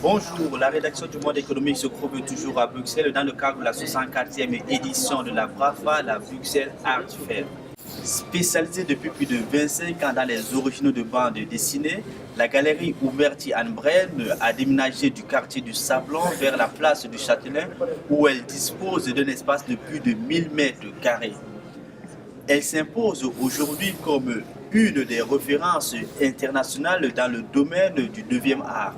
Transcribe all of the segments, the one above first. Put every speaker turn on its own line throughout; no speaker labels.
Bonjour, la rédaction du Monde économique se trouve toujours à Bruxelles dans le cadre de la 64e édition de la BRAFA, la Bruxelles Art Fair. Spécialisée depuis plus de 25 ans dans les originaux de bande dessinée, la galerie Huberti Anne Brenne a déménagé du quartier du Sablon vers la place du Châtelain où elle dispose d'un espace de plus de 1000 mètres carrés. Elle s'impose aujourd'hui comme une des références internationales dans le domaine du 9e art.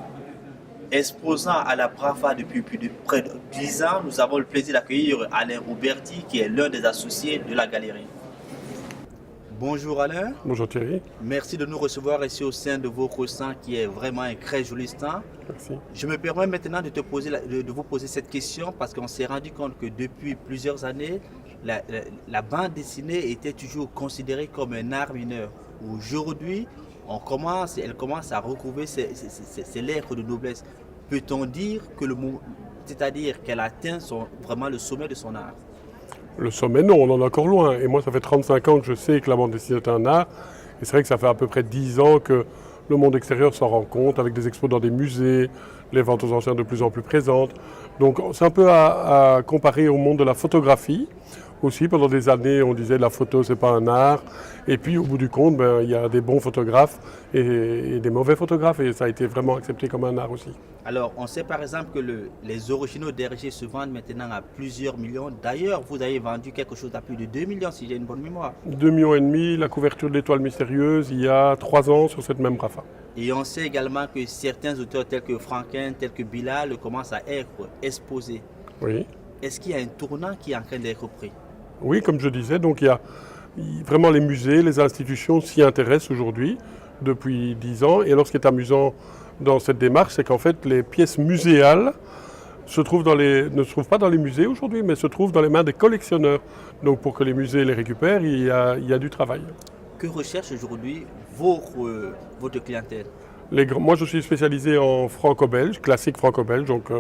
Exposant à la BRAFA depuis près de 10 ans, nous avons le plaisir d'accueillir Alain Huberti, qui est l'un des associés de la galerie. Bonjour Alain.
Bonjour Thierry.
Merci de nous recevoir ici au sein de votre stand qui est vraiment un très joli stand.
Merci.
Je me permets maintenant de vous poser cette question parce qu'on s'est rendu compte que depuis plusieurs années, la bande dessinée était toujours considérée comme un art mineur. Aujourd'hui, elle commence à recouvrir ses lettres de noblesse. Peut-on dire que c'est-à-dire qu'elle atteint vraiment le sommet de son art?
Le sommet, non, on en est encore loin. Et moi, ça fait 35 ans que je sais que la bande dessinée est un art. Et c'est vrai que ça fait à peu près 10 ans que le monde extérieur s'en rend compte, avec des expos dans des musées, les ventes aux enchères de plus en plus présentes. Donc c'est un peu à comparer au monde de la photographie. Aussi, pendant des années, on disait la photo, c'est pas un art. Et puis, au bout du compte, il y a des bons photographes et des mauvais photographes. Et ça a été vraiment accepté comme un art aussi.
Alors, on sait par exemple que les originaux d'Hergé se vendent maintenant à plusieurs millions. D'ailleurs, vous avez vendu quelque chose à plus de 2 millions, si j'ai une bonne mémoire.
2,5 millions, la couverture de l'Étoile mystérieuse, il y a 3 ans sur cette même BRAFA.
Et on sait également que certains auteurs tels que Franquin, tels que Bilal commencent à être exposés.
Oui.
Est-ce qu'il y a un tournant qui est en train d'être pris?
Oui, comme je disais, donc il y a vraiment les musées, les institutions s'y intéressent aujourd'hui depuis 10 ans. Et alors ce qui est amusant dans cette démarche, c'est qu'en fait les pièces muséales ne se trouvent pas dans les musées aujourd'hui, mais se trouvent dans les mains des collectionneurs. Donc pour que les musées les récupèrent, il y a du travail.
Que recherche aujourd'hui votre clientèle?
Moi je suis spécialisé en franco-belge, classique franco-belge, donc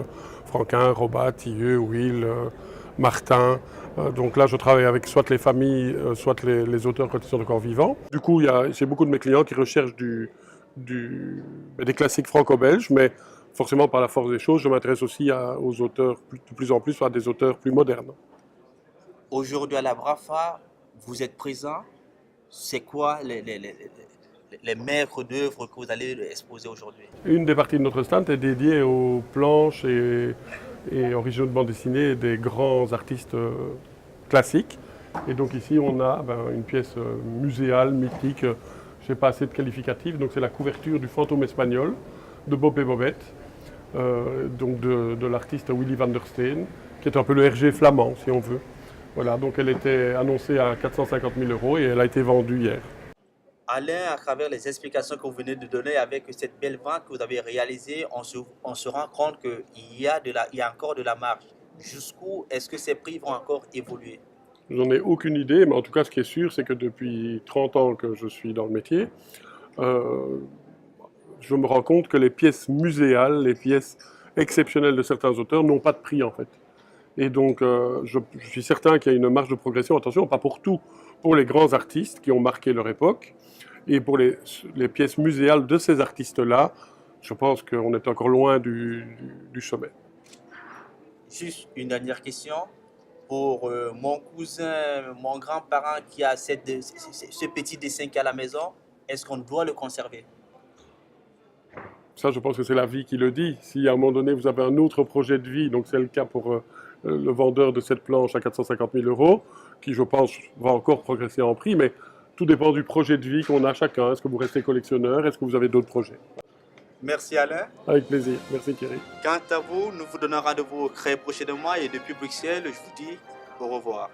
Franquin, Robat, Tilleux, Will, Martin. Donc là, je travaille avec soit les familles, soit les auteurs quand ils sont encore vivants. Du coup, j'ai beaucoup de mes clients qui recherchent des classiques franco-belges, mais forcément, par la force des choses, je m'intéresse aussi aux auteurs de plus en plus, à des auteurs plus modernes.
Aujourd'hui, à la BRAFA, vous êtes présent. C'est quoi les maîtres d'œuvre que vous allez exposer aujourd'hui?
Une des parties de notre stand est dédiée aux planches et originaux de bande dessinée des grands artistes classiques. Et donc ici on a une pièce muséale, mythique, je n'ai pas assez de qualificatifs, donc c'est la couverture du Fantôme espagnol de Bob et Bobette, donc de l'artiste Willy van der Steen, qui est un peu le Hergé flamand si on veut. Voilà, donc elle était annoncée à 450 000 € et elle a été vendue hier.
Alain, à travers les explications que vous venez de donner avec cette belle vente que vous avez réalisée, on se rend compte qu'il y a encore de la marge. Jusqu'où est-ce que ces prix vont encore évoluer?
J'en ai aucune idée, mais en tout cas, ce qui est sûr, c'est que depuis 30 ans que je suis dans le métier, je me rends compte que les pièces muséales, les pièces exceptionnelles de certains auteurs n'ont pas de prix en fait. Et donc, je suis certain qu'il y a une marge de progression. Attention, pas pour tout, pour les grands artistes qui ont marqué leur époque, et pour les pièces muséales de ces artistes-là, je pense qu'on est encore loin du sommet.
Juste une dernière question. Pour mon cousin, mon grand-parent qui a ce petit dessin qui est à la maison, est-ce qu'on doit le conserver?
Ça, je pense que c'est la vie qui le dit. Si à un moment donné, vous avez un autre projet de vie, donc c'est le cas pour le vendeur de cette planche à 450 000 €, qui, je pense, va encore progresser en prix, mais tout dépend du projet de vie qu'on a chacun. Est-ce que vous restez collectionneur? Est-ce que vous avez d'autres projets?
Merci Alain.
Avec plaisir. Merci Thierry.
Quant à vous, nous vous donnons rendez-vous très prochainement et depuis Bruxelles, je vous dis au revoir.